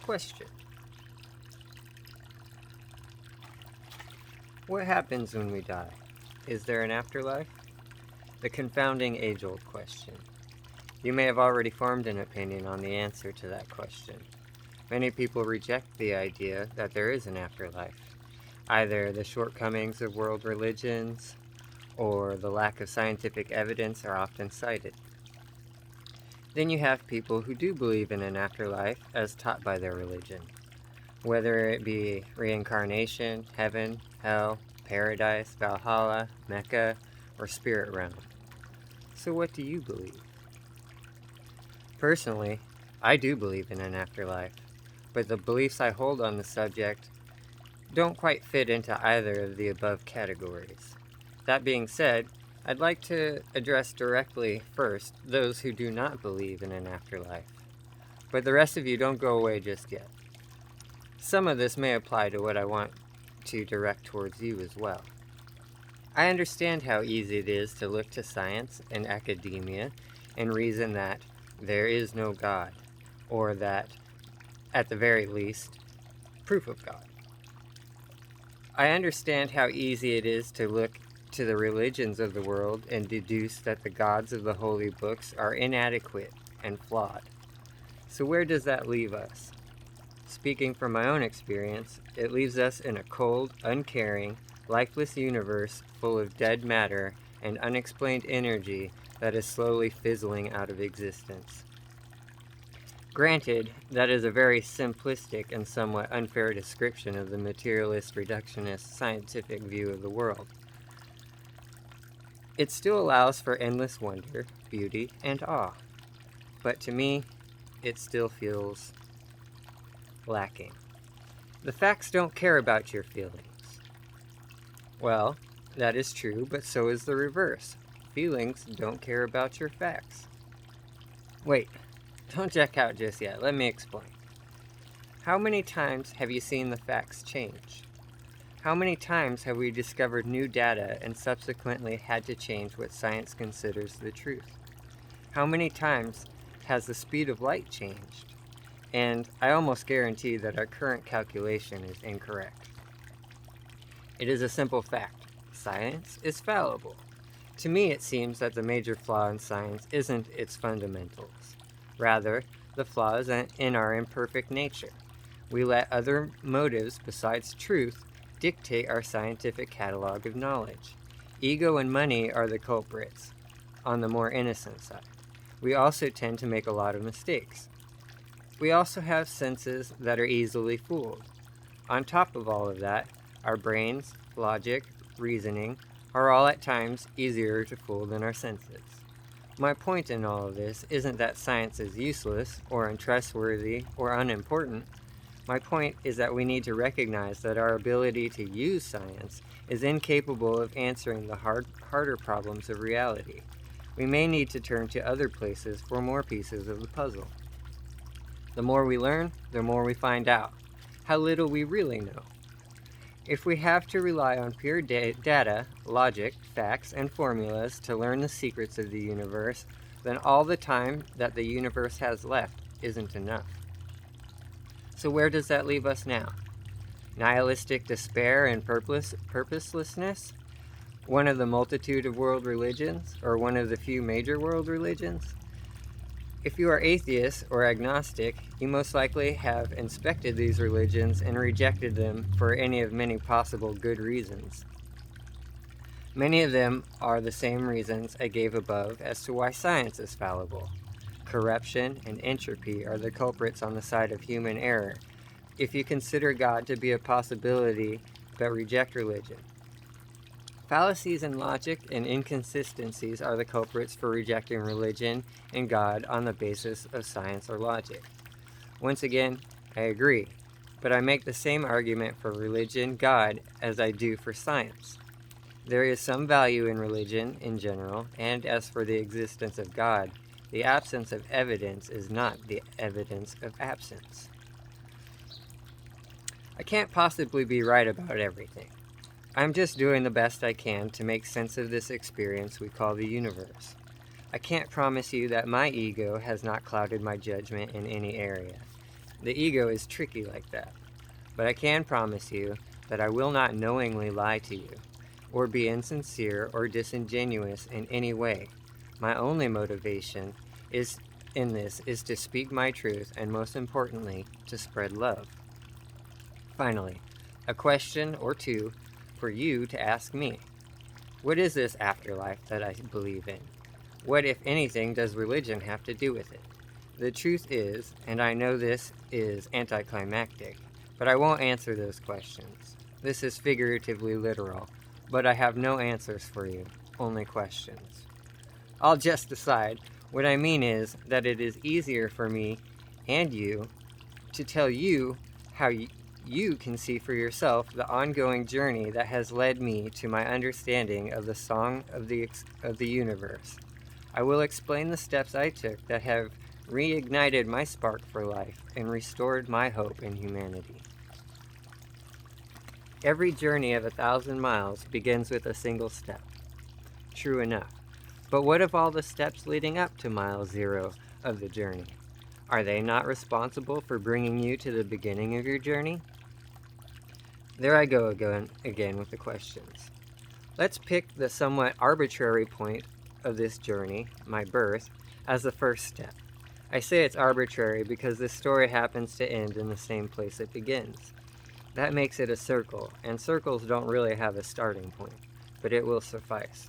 Question: what happens when we die? Is there an afterlife? The confounding age-old question. You may have already formed an opinion on the answer to that question. Many people reject the idea that there is an afterlife. Either the shortcomings of world religions or the lack of scientific evidence are often cited. Then you have people who do believe in an afterlife as taught by their religion, whether it be reincarnation, heaven, hell, paradise, Valhalla, Mecca, or spirit realm. So what do you believe? Personally, I do believe in an afterlife, but the beliefs I hold on the subject don't quite fit into either of the above categories. That being said, I'd like to address directly first those who do not believe in an afterlife. But the rest of you don't go away just yet. Some of this may apply to what I want to direct towards you as well. I understand how easy it is to look to science and academia and reason that there is no God, or that, at the very least, proof of God. I understand how easy it is to look to the religions of the world and deduce that the gods of the holy books are inadequate and flawed. So where does that leave us? Speaking from my own experience, it leaves us in a cold, uncaring, lifeless universe full of dead matter and unexplained energy that is slowly fizzling out of existence. Granted, that is a very simplistic and somewhat unfair description of the materialist, reductionist, scientific view of the world. It still allows for endless wonder, beauty, and awe. But to me, it still feels lacking. The facts don't care about your feelings. Well, that is true, but so is the reverse. Feelings don't care about your facts. Wait, don't check out just yet. Let me explain. How many times have you seen the facts change? How many times have we discovered new data and subsequently had to change what science considers the truth? How many times has the speed of light changed? And I almost guarantee that our current calculation is incorrect. It is a simple fact. Science is fallible. To me, it seems that the major flaw in science isn't its fundamentals. Rather, the flaw is in our imperfect nature. We let other motives besides truth dictate our scientific catalog of knowledge. Ego and money are the culprits, on the more innocent side. We also tend to make a lot of mistakes. We also have senses that are easily fooled. On top of all of that, our brains, logic, reasoning are all at times easier to fool than our senses. My point in all of this isn't that science is useless or untrustworthy or unimportant. My point is that we need to recognize that our ability to use science is incapable of answering the harder problems of reality. We may need to turn to other places for more pieces of the puzzle. The more we learn, the more we find out how little we really know. If we have to rely on pure data, logic, facts, and formulas to learn the secrets of the universe, then all the time that the universe has left isn't enough. So where does that leave us now? Nihilistic despair and purposelessness? One of the multitude of world religions, or one of the few major world religions? If you are atheist or agnostic, you most likely have inspected these religions and rejected them for any of many possible good reasons. Many of them are the same reasons I gave above as to why science is fallible. Corruption and entropy are the culprits on the side of human error, if you consider God to be a possibility but reject religion. Fallacies in logic and inconsistencies are the culprits for rejecting religion and God on the basis of science or logic. Once again, I agree, but I make the same argument for religion, God, as I do for science. There is some value in religion in general, and as for the existence of God, the absence of evidence is not the evidence of absence. I can't possibly be right about everything. I'm just doing the best I can to make sense of this experience we call the universe. I can't promise you that my ego has not clouded my judgment in any area. The ego is tricky like that. But I can promise you that I will not knowingly lie to you, or be insincere or disingenuous in any way. My only motivation is to speak my truth, and most importantly, to spread love. Finally, a question or two for you to ask me. What is this afterlife that I believe in? What, if anything, does religion have to do with it? The truth is, and I know this is anticlimactic, but I won't answer those questions. This is figuratively literal, but I have no answers for you, only questions. All just aside, what I mean is that it is easier for me and you to tell you how you can see for yourself the ongoing journey that has led me to my understanding of the song of the universe. I will explain the steps I took that have reignited my spark for life and restored my hope in humanity. Every journey of 1,000 miles begins with a single step. True enough. But what of all the steps leading up to mile zero of the journey? Are they not responsible for bringing you to the beginning of your journey? There I go again with the questions. Let's pick the somewhat arbitrary point of this journey, my birth, as the first step. I say it's arbitrary because this story happens to end in the same place it begins. That makes it a circle, and circles don't really have a starting point, but it will suffice.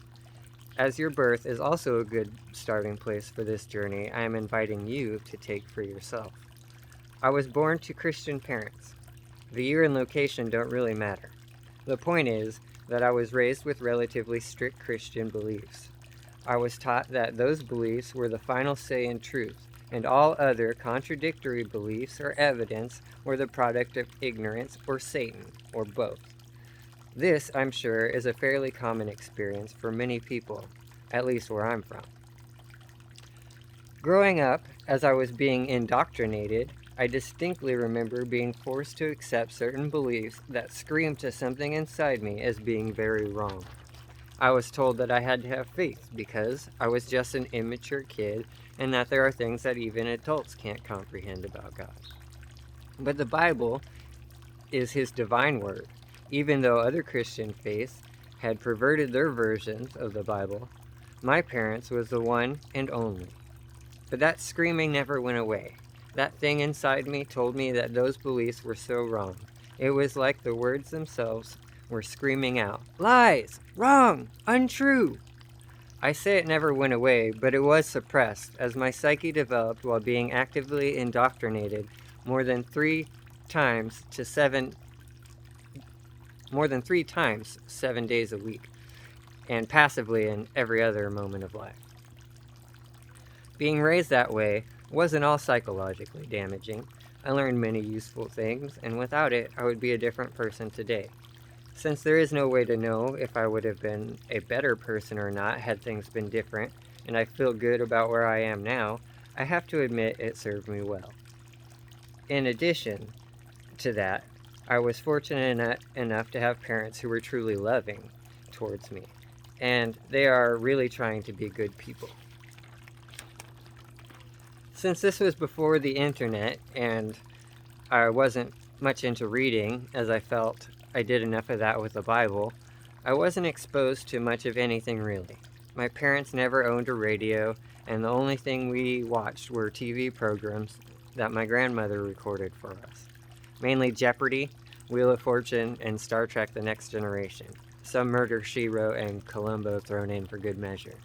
As your birth is also a good starting place for this journey, I am inviting you to take for yourself. I was born to Christian parents. The year and location don't really matter. The point is that I was raised with relatively strict Christian beliefs. I was taught that those beliefs were the final say in truth, and all other contradictory beliefs or evidence were the product of ignorance or Satan, or both. This, I'm sure, is a fairly common experience for many people, at least where I'm from. Growing up, as I was being indoctrinated, I distinctly remember being forced to accept certain beliefs that screamed to something inside me as being very wrong. I was told that I had to have faith because I was just an immature kid and that there are things that even adults can't comprehend about God. But the Bible is His divine word. Even though other Christian faiths had perverted their versions of the Bible, my parents was the one and only. But that screaming never went away. That thing inside me told me that those beliefs were so wrong. It was like the words themselves were screaming out, "Lies! Wrong! Untrue!" I say it never went away, but it was suppressed as my psyche developed while being actively indoctrinated more than three times 7 days a week, and passively in every other moment of life. Being raised that way wasn't all psychologically damaging. I learned many useful things, and without it, I would be a different person today. Since there is no way to know if I would have been a better person or not had things been different, and I feel good about where I am now, I have to admit it served me well. In addition to that, I was fortunate enough to have parents who were truly loving towards me, and they are really trying to be good people. Since this was before the internet and I wasn't much into reading, as I felt I did enough of that with the Bible, I wasn't exposed to much of anything really. My parents never owned a radio, and the only thing we watched were TV programs that my grandmother recorded for us. Mainly Jeopardy, Wheel of Fortune, and Star Trek The Next Generation. Some Murder, She Wrote, and Columbo thrown in for good measure.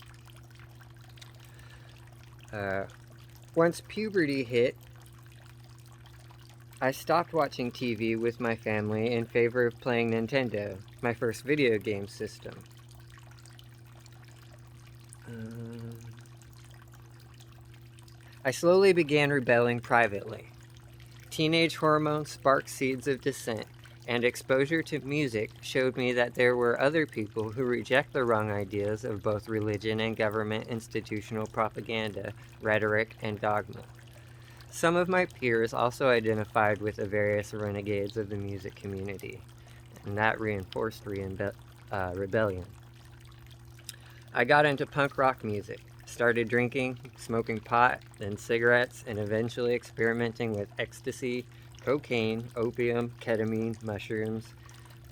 Once puberty hit, I stopped watching TV with my family in favor of playing Nintendo, my first video game system. I slowly began rebelling privately. Teenage hormones sparked seeds of dissent, and exposure to music showed me that there were other people who reject the wrong ideas of both religion and government institutional propaganda, rhetoric, and dogma. Some of my peers also identified with the various renegades of the music community, and that reinforced rebellion. I got into punk rock music, Started drinking, smoking pot, then cigarettes, and eventually experimenting with ecstasy, cocaine, opium, ketamine, mushrooms,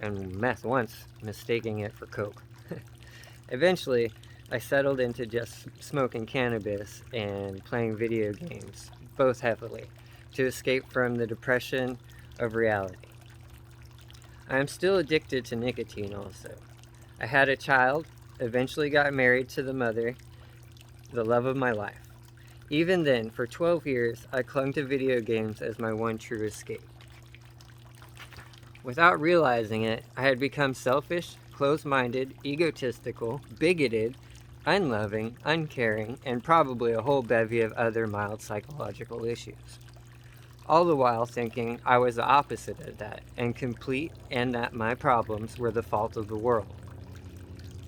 and meth once, mistaking it for coke. Eventually, I settled into just smoking cannabis and playing video games, both heavily, to escape from the depression of reality. I am still addicted to nicotine also. I had a child, eventually got married to the mother, the love of my life. Even then, for 12 years, I clung to video games as my one true escape. Without realizing it, I had become selfish, closed-minded, egotistical, bigoted, unloving, uncaring, and probably a whole bevy of other mild psychological issues. All the while thinking I was the opposite of that, and complete, and that my problems were the fault of the world.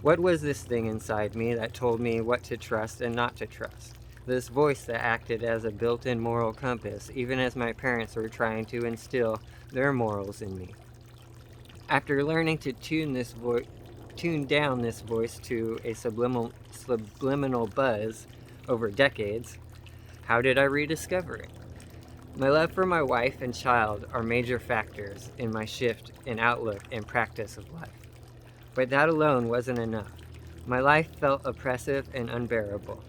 What was this thing inside me that told me what to trust and not to trust? This voice that acted as a built-in moral compass, even as my parents were trying to instill their morals in me. After learning to tune down this voice to a subliminal buzz over decades, how did I rediscover it? My love for my wife and child are major factors in my shift in outlook and practice of life. But that alone wasn't enough. My life felt oppressive and unbearable.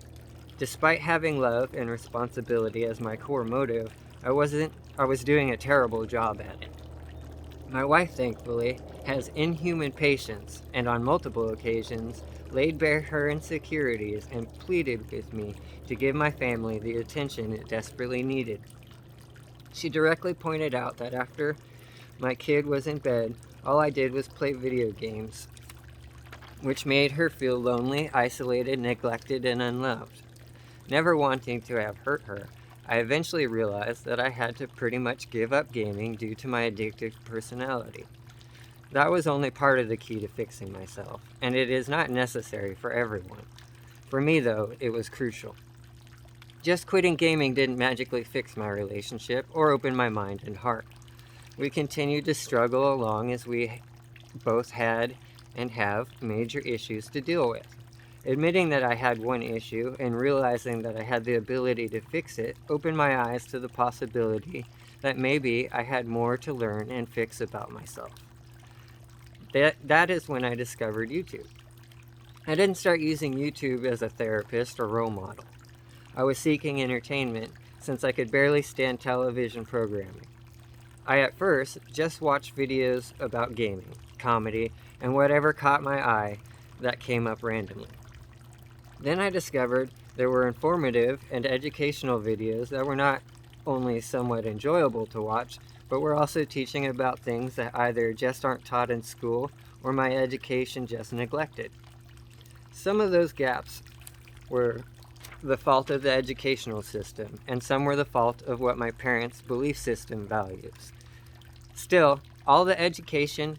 Despite having love and responsibility as my core motive, I was doing a terrible job at it. My wife, thankfully, has inhuman patience and on multiple occasions laid bare her insecurities and pleaded with me to give my family the attention it desperately needed. She directly pointed out that after my kid was in bed, all I did was play video games, which made her feel lonely, isolated, neglected, and unloved. Never wanting to have hurt her, I eventually realized that I had to pretty much give up gaming due to my addictive personality. That was only part of the key to fixing myself, and it is not necessary for everyone. For me, though, it was crucial. Just quitting gaming didn't magically fix my relationship or open my mind and heart. We continued to struggle along as we both had and have major issues to deal with. Admitting that I had one issue and realizing that I had the ability to fix it opened my eyes to the possibility that maybe I had more to learn and fix about myself. That is when I discovered YouTube. I didn't start using YouTube as a therapist or role model. I was seeking entertainment since I could barely stand television programming. I at first just watched videos about gaming, comedy, and whatever caught my eye that came up randomly. Then I discovered there were informative and educational videos that were not only somewhat enjoyable to watch, but were also teaching about things that either just aren't taught in school or my education just neglected. Some of those gaps were the fault of the educational system, and some were the fault of what my parents' belief system values. Still, all the educational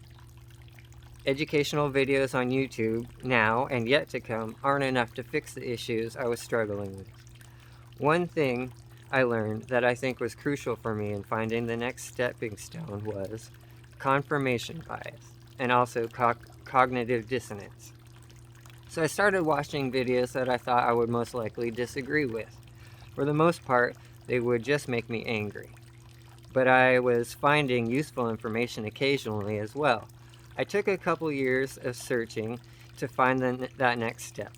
videos on YouTube now and yet to come aren't enough to fix the issues I was struggling with. One thing I learned that I think was crucial for me in finding the next stepping stone was confirmation bias and also cognitive dissonance. So I started watching videos that I thought I would most likely disagree with. For the most part, they would just make me angry. But I was finding useful information occasionally as well. I took a couple years of searching to find that next step.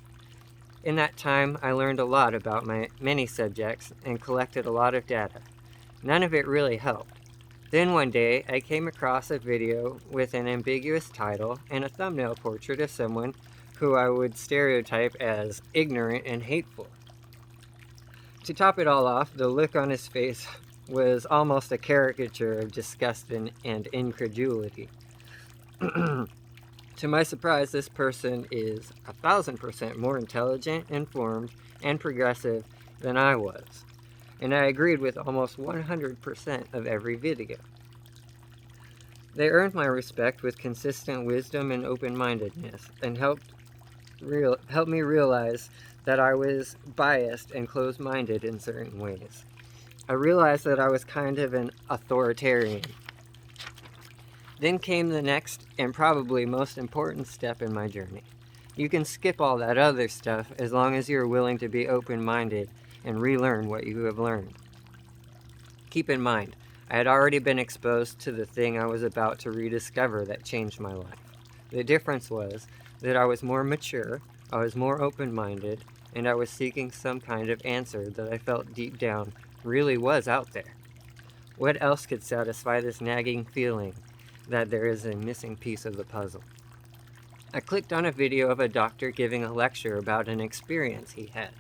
In that time, I learned a lot about my many subjects and collected a lot of data. None of it really helped. Then one day, I came across a video with an ambiguous title and a thumbnail portrait of someone who I would stereotype as ignorant and hateful. To top it all off, the look on his face was almost a caricature of disgust and incredulity. To my surprise, this person is 1,000% more intelligent, informed, and progressive than I was, and I agreed with almost 100% of every video. They earned my respect with consistent wisdom and open-mindedness, and helped me realize that I was biased and closed-minded in certain ways. I realized that I was kind of an authoritarian. Then came the next and probably most important step in my journey. You can skip all that other stuff as long as you're willing to be open-minded and relearn what you have learned. Keep in mind, I had already been exposed to the thing I was about to rediscover that changed my life. The difference was that I was more mature, I was more open-minded, and I was seeking some kind of answer that I felt deep down really was out there. What else could satisfy this nagging feeling that there is a missing piece of the puzzle? I clicked on a video of a doctor giving a lecture about an experience he had.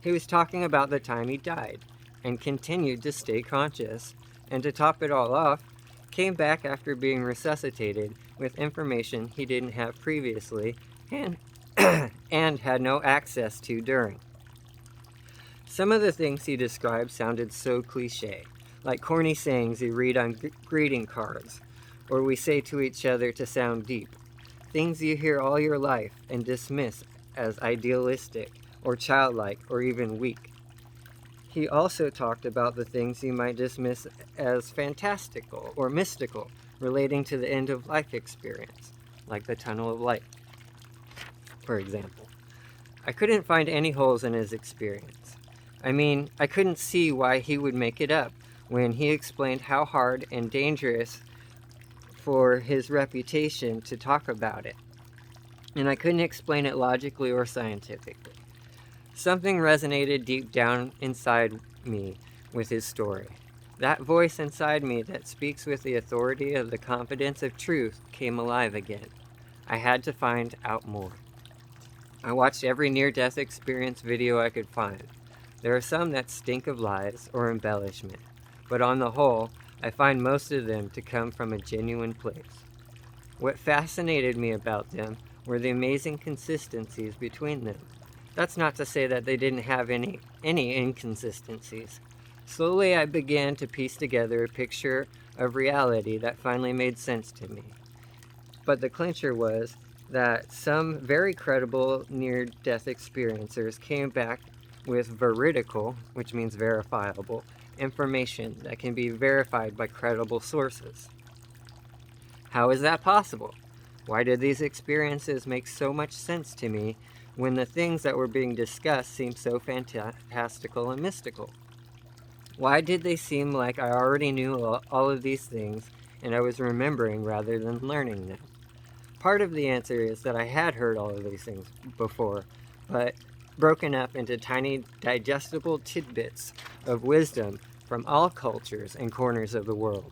He was talking about the time he died and continued to stay conscious, and to top it all off, came back after being resuscitated with information he didn't have previously and, and had no access to during. Some of the things he described sounded so cliche, like corny sayings you read on greeting cards, or we say to each other to sound deep. Things you hear all your life and dismiss as idealistic, or childlike, or even weak. He also talked about the things you might dismiss as fantastical or mystical, relating to the end-of-life experience, like the tunnel of light, for example. I couldn't find any holes in his experience. I mean, I couldn't see why he would make it up when he explained how hard and dangerous for his reputation to talk about it. And I couldn't explain it logically or scientifically. Something resonated deep down inside me with his story. That voice inside me that speaks with the authority of the confidence of truth came alive again. I had to find out more. I watched every near-death experience video I could find. There are some that stink of lies or embellishment, but on the whole, I find most of them to come from a genuine place. What fascinated me about them were the amazing consistencies between them. That's not to say that they didn't have any inconsistencies. Slowly I began to piece together a picture of reality that finally made sense to me. But the clincher was that some very credible near-death experiencers came back with veridical, which means verifiable, information that can be verified by credible sources. How is that possible? Why did these experiences make so much sense to me when the things that were being discussed seemed so fantastical and mystical? Why did they seem like I already knew all of these things and I was remembering rather than learning them? Part of the answer is that I had heard all of these things before, but broken up into tiny digestible tidbits of wisdom from all cultures and corners of the world.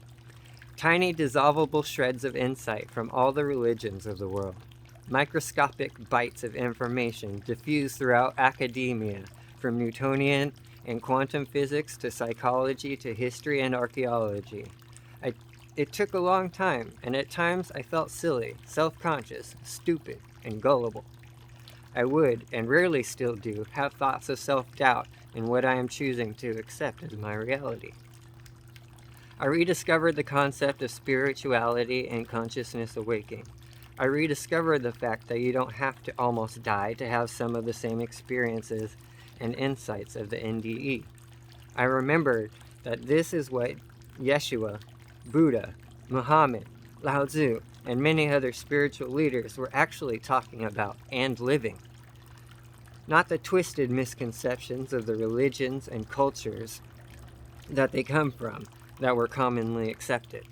Tiny dissolvable shreds of insight from all the religions of the world. Microscopic bites of information diffused throughout academia, from Newtonian and quantum physics to psychology to history and archaeology. It took a long time, and at times I felt silly, self-conscious, stupid, and gullible. I would, and rarely still do, have thoughts of self-doubt in what I am choosing to accept as my reality. I rediscovered the concept of spirituality and consciousness awakening. I rediscovered the fact that you don't have to almost die to have some of the same experiences and insights of the NDE. I remembered that this is what Yeshua, Buddha, Muhammad, Lao Tzu, and many other spiritual leaders were actually talking about and living. Not the twisted misconceptions of the religions and cultures that they come from that were commonly accepted.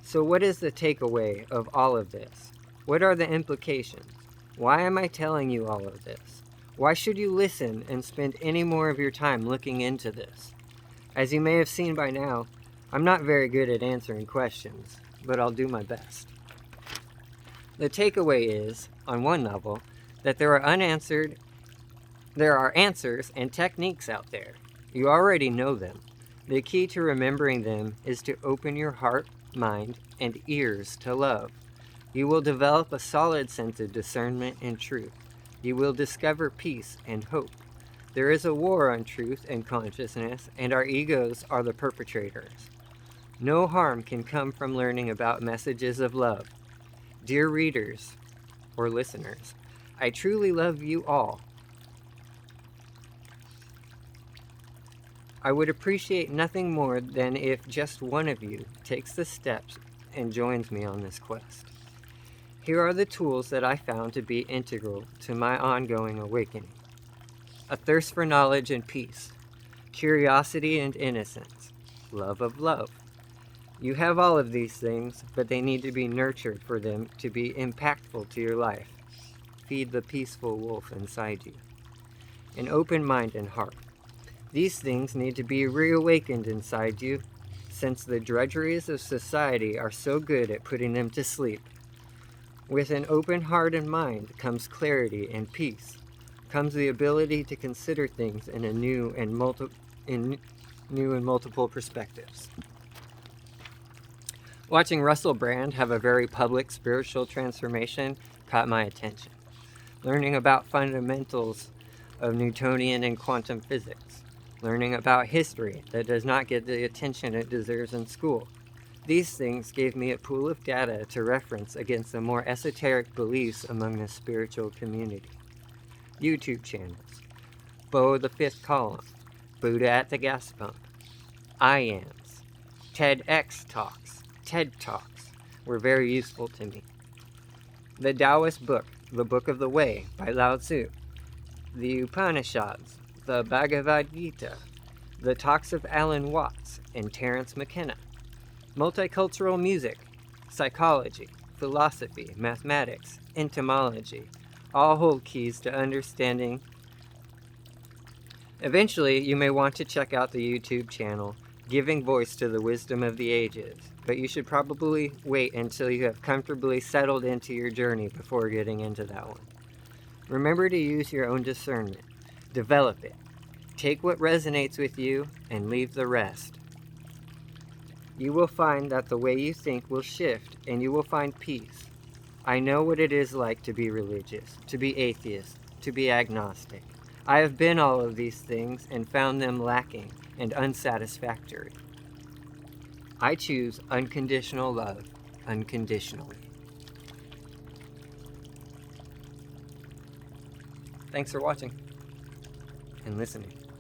So what is the takeaway of all of this? What are the implications? Why am I telling you all of this? Why should you listen and spend any more of your time looking into this? As you may have seen by now, I'm not very good at answering questions, but I'll do my best. The takeaway is, on one level, that there are answers and techniques out there. You already know them. The key to remembering them is to open your heart, mind, and ears to love. You will develop a solid sense of discernment and truth. You will discover peace and hope. There is a war on truth and consciousness, and our egos are the perpetrators. No harm can come from learning about messages of love. Dear readers, or listeners, I truly love you all. I would appreciate nothing more than if just one of you takes the steps and joins me on this quest. Here are the tools that I found to be integral to my ongoing awakening. A thirst for knowledge and peace, curiosity and innocence, love of love. You have all of these things, but they need to be nurtured for them to be impactful to your life. Feed the peaceful wolf inside you. An open mind and heart. These things need to be reawakened inside you, since the drudgeries of society are so good at putting them to sleep. With an open heart and mind comes clarity and peace, comes the ability to consider things in a new and multiple perspectives. Watching Russell Brand have a very public spiritual transformation caught my attention. Learning about fundamentals of Newtonian and quantum physics. Learning about history that does not get the attention it deserves in school. These things gave me a pool of data to reference against the more esoteric beliefs among the spiritual community. YouTube channels. Bo the Fifth Column. Buddha at the Gas Pump. IAMS. TEDx Talks. TED Talks were very useful to me. The Taoist book, The Book of the Way by Lao Tzu. The Upanishads, the Bhagavad Gita, the talks of Alan Watts and Terence McKenna. Multicultural music, psychology, philosophy, mathematics, entomology, all hold keys to understanding. Eventually, you may want to check out the YouTube channel, Giving Voice to the Wisdom of the Ages, but you should probably wait until you have comfortably settled into your journey before getting into that one. Remember to use your own discernment. Develop it. Take what resonates with you and leave the rest. You will find that the way you think will shift and you will find peace. I know what it is like to be religious, to be atheist, to be agnostic. I have been all of these things and found them lacking and unsatisfactory. I choose unconditional love unconditionally. Thanks for watching and listening.